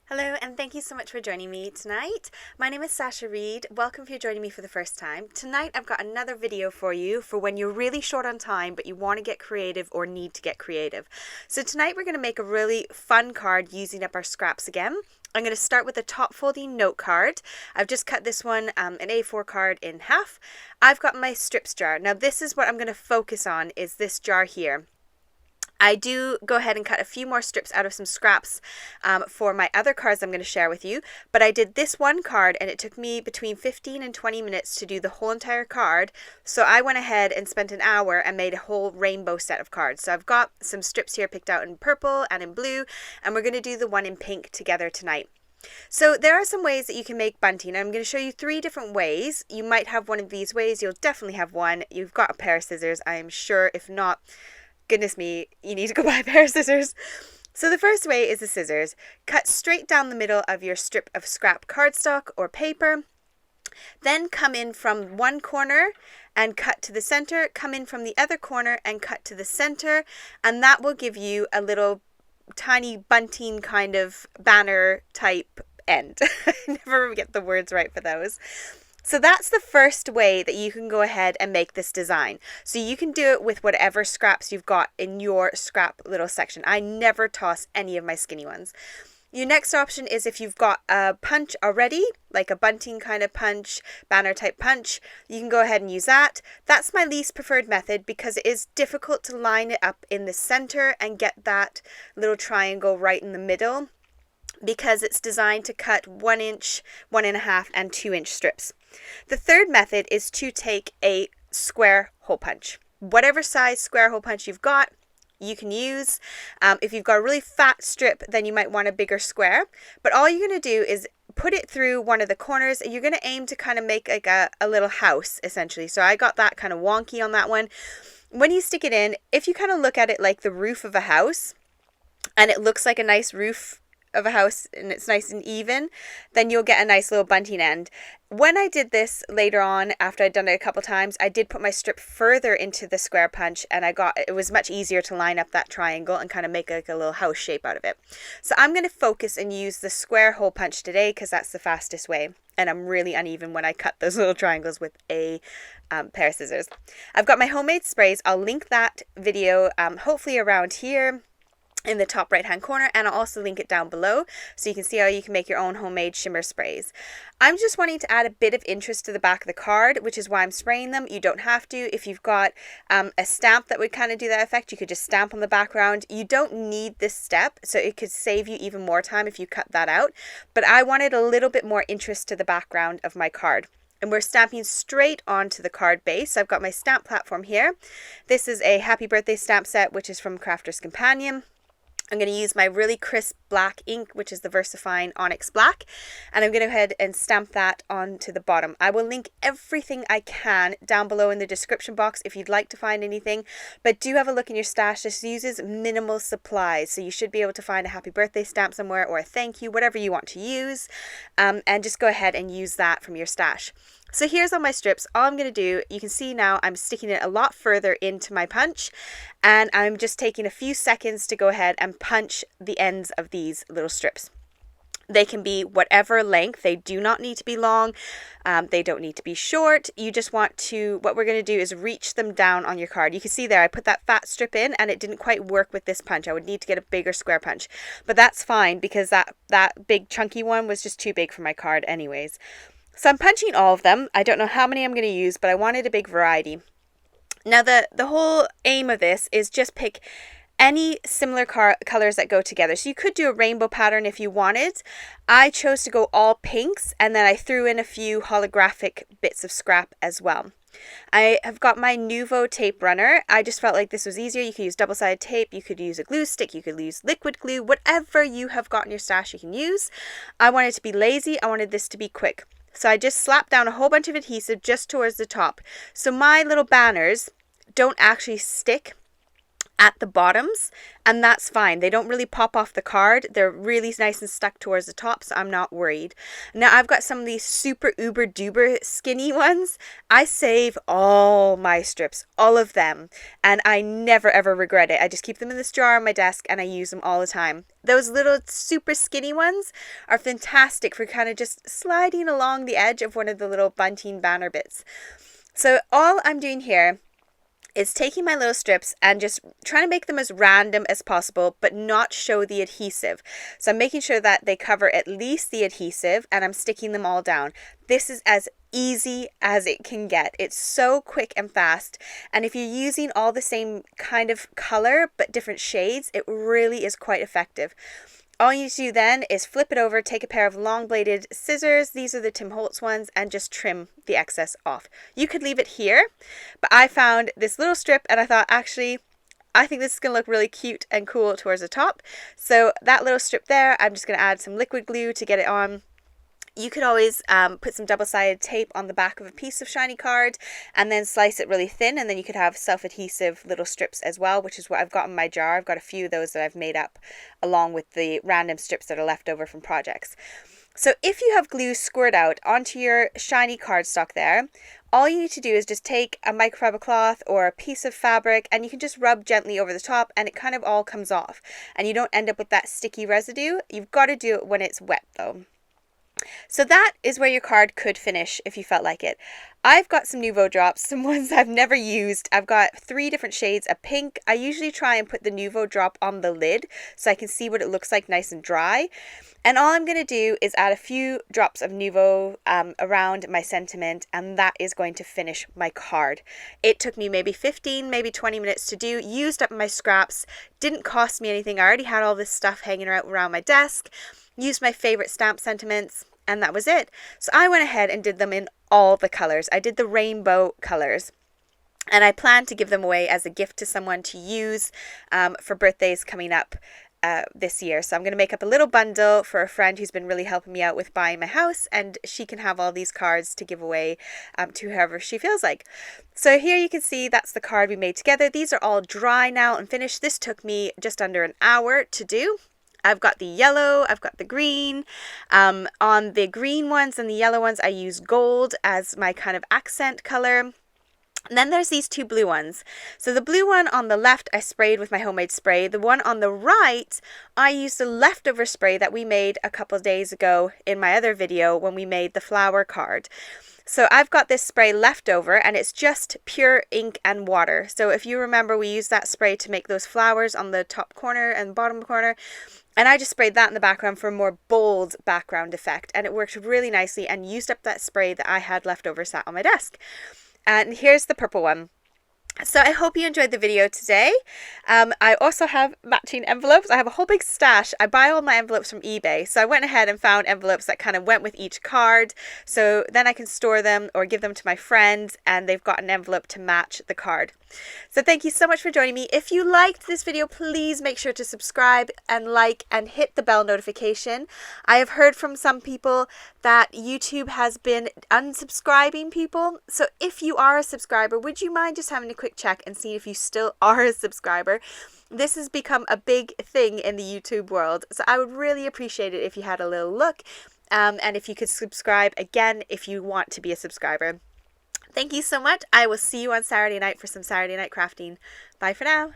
Hello, and thank you so much for joining me tonight. My name is Sasha Reade. Welcome if you're joining me for the first time. Tonight I've got another video for you for when you're really short on time but you want to get creative or need to get creative. So tonight we're going to make a really fun card using up our scraps again. I'm going to start with a top folding note card. I've just cut this one, an A4 card, in half. I've got my strips jar. Now this is what I'm going to focus on, is this jar here. I do go ahead and cut a few more strips out of some scraps for my other cards I'm going to share with you, but I did this one card and it took me between 15 and 20 minutes to do the whole entire card, so I went ahead and spent an hour and made a whole rainbow set of cards. So I've got some strips here picked out in purple and in blue, and we're going to do the one in pink together tonight. So there are some ways that you can make bunting. I'm going to show you 3 different ways. You might have one of these ways, you'll definitely have one. You've got a pair of scissors, I am sure. If not, goodness me, you need to go buy a pair of scissors. So the first way is the scissors. Cut straight down the middle of your strip of scrap cardstock or paper. Then come in from one corner and cut to the center. Come in from the other corner and cut to the center. And that will give you a little tiny bunting kind of banner type end. I never get the words right for those. So that's the first way that you can go ahead and make this design. So you can do it with whatever scraps you've got in your scrap little section. I never toss any of my skinny ones. Your next option is if you've got a punch already, like a bunting kind of punch, banner type punch, you can go ahead and use that. That's my least preferred method because it is difficult to line it up in the center and get that little triangle right in the middle, because it's designed to cut 1 inch, 1.5, and 2-inch strips. The third method is to take a square hole punch. Whatever size square hole punch you've got, you can use. If you've got a really fat strip, then you might want a bigger square. But all you're going to do is put it through one of the corners, and you're going to aim to kind of make like a little house, essentially. So I got that kind of wonky on that one. When you stick it in, if you kind of look at it like the roof of a house, and it looks like a nice roof of a house and it's nice and even, then you'll get a nice little bunting end. When I did this later on, after I'd done it a couple times, I did put my strip further into the square punch, and it was much easier to line up that triangle and kind of make like a little house shape out of it. So I'm going to focus and use the square hole punch today because that's the fastest way, and I'm really uneven when I cut those little triangles with a pair of scissors. I've got my homemade sprays. I'll link that video hopefully around here in the top right hand corner, and I'll also link it down below so you can see how you can make your own homemade shimmer sprays. I'm just wanting to add a bit of interest to the back of the card, which is why I'm spraying them. You don't have to. If you've got a stamp that would kind of do that effect, you could just stamp on the background. You don't need this step, so it could save you even more time if you cut that out, but I wanted a little bit more interest to the background of my card. And we're stamping straight onto the card base. So I've got my stamp platform here. This is a happy birthday stamp set, which is from Crafter's Companion. I'm going to use my really crisp black ink, which is the VersaFine Onyx Black, and I'm going to go ahead and stamp that onto the bottom. I will link everything I can down below in the description box if you'd like to find anything, but do have a look in your stash. This uses minimal supplies, so you should be able to find a happy birthday stamp somewhere or a thank you, whatever you want to use, and just go ahead and use that from your stash. So here's all my strips. All I'm going to do, you can see now I'm sticking it a lot further into my punch, and I'm just taking a few seconds to go ahead and punch the ends of these little strips. They can be whatever length. They do not need to be long. They don't need to be short. You just want to, what we're going to do is reach them down on your card. You can see there I put that fat strip in and it didn't quite work with this punch. I would need to get a bigger square punch, but that's fine because that big chunky one was just too big for my card anyways. So I'm punching all of them. I don't know how many I'm going to use, but I wanted a big variety. Now the whole aim of this is just pick any similar colors that go together. So you could do a rainbow pattern if you wanted. I chose to go all pinks, and then I threw in a few holographic bits of scrap as well. I have got my Nuvo tape runner. I just felt like this was easier. You could use double-sided tape, you could use a glue stick, you could use liquid glue, whatever you have got in your stash you can use. I wanted to be lazy. I wanted this to be quick. So I just slapped down a whole bunch of adhesive just towards the top. So my little banners don't actually stick at the bottoms, and that's fine. They don't really pop off the card. They're really nice and stuck towards the top, so I'm not worried. Now I've got some of these super uber duper skinny ones. I save all my strips, all of them, and I never ever regret it. I just keep them in this jar on my desk and I use them all the time. Those little super skinny ones are fantastic for kind of just sliding along the edge of one of the little bunting banner bits. So all I'm doing here is taking my little strips and just trying to make them as random as possible, but not show the adhesive. So I'm making sure that they cover at least the adhesive, and I'm sticking them all down. This is as easy as it can get. It's so quick and fast. And if you're using all the same kind of color, but different shades, it really is quite effective. All you need to do then is flip it over, take a pair of long bladed scissors, these are the Tim Holtz ones, and just trim the excess off. You could leave it here, but I found this little strip and I thought, actually, I think this is going to look really cute and cool towards the top. So that little strip there, I'm just going to add some liquid glue to get it on. You could always put some double-sided tape on the back of a piece of shiny card and then slice it really thin, and then you could have self-adhesive little strips as well, which is what I've got in my jar. I've got a few of those that I've made up along with the random strips that are left over from projects. So if you have glue squirt out onto your shiny cardstock there, all you need to do is just take a microfiber cloth or a piece of fabric and you can just rub gently over the top and it kind of all comes off and you don't end up with that sticky residue. You've got to do it when it's wet though. So that is where your card could finish if you felt like it. I've got some Nuvo drops, some ones I've never used. I've got 3 different shades of pink. I usually try and put the Nuvo drop on the lid so I can see what it looks like nice and dry. And all I'm going to do is add a few drops of Nuvo around my sentiment, and that is going to finish my card. It took me maybe 15, maybe 20 minutes to do, used up my scraps, didn't cost me anything. I already had all this stuff hanging around my desk, used my favorite stamp sentiments, and that was it. So I went ahead and did them in all the colors. I did the rainbow colors. And I plan to give them away as a gift to someone to use for birthdays coming up this year. So I'm going to make up a little bundle for a friend who's been really helping me out with buying my house, and she can have all these cards to give away to whoever she feels like. So here you can see that's the card we made together. These are all dry now and finished. This took me just under an hour to do. I've got the yellow, I've got the green. On the green ones and the yellow ones, I use gold as my kind of accent color. And then there's these 2 blue ones. So the blue one on the left, I sprayed with my homemade spray. The one on the right, I used the leftover spray that we made a couple of days ago in my other video when we made the flower card. So I've got this spray left over and it's just pure ink and water. So if you remember, we used that spray to make those flowers on the top corner and bottom corner. And I just sprayed that in the background for a more bold background effect. And it worked really nicely and used up that spray that I had left over sat on my desk. And here's the purple one. So I hope you enjoyed the video today. I also have matching envelopes. I have a whole big stash. I buy all my envelopes from eBay. So I went ahead and found envelopes that kind of went with each card. So then I can store them or give them to my friends and they've got an envelope to match the card. So thank you so much for joining me. If you liked this video, please make sure to subscribe and like and hit the bell notification. I have heard from some people that YouTube has been unsubscribing people. So if you are a subscriber, would you mind just having a quick check and see if you still are a subscriber? This has become a big thing in the YouTube world. So I would really appreciate it if you had a little look and if you could subscribe again if you want to be a subscriber. Thank you so much. I will see you on Saturday night for some Saturday night crafting. Bye for now.